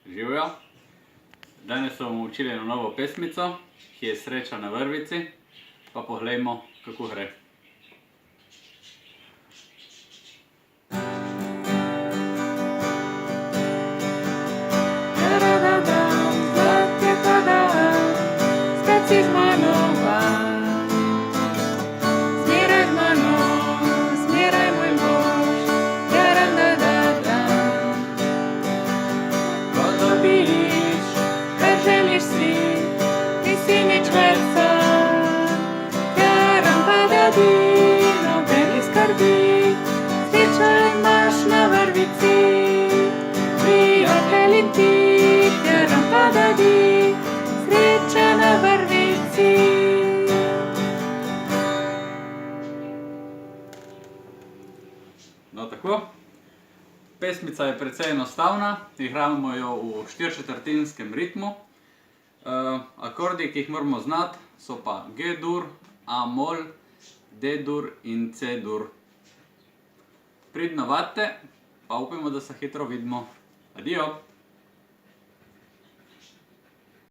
Živjo! Danes se bomo učili eno novo pesmico, ki je Sreča na vrvici, pa poglejmo, kako gre. Nobeni skrbi, sreča imaš na vrvici, prijatelji ti, teram padadi, sreča na vrvici. No, tako. Pesmica je precej enostavna, igramo jo v 4/4 ritmu. Akordi, ki jih moramo znati, so pa G-dur, A-mol, D-dur in C-dur. Pridno vadite, pa upajmo, da se hitro vidimo. Adijo!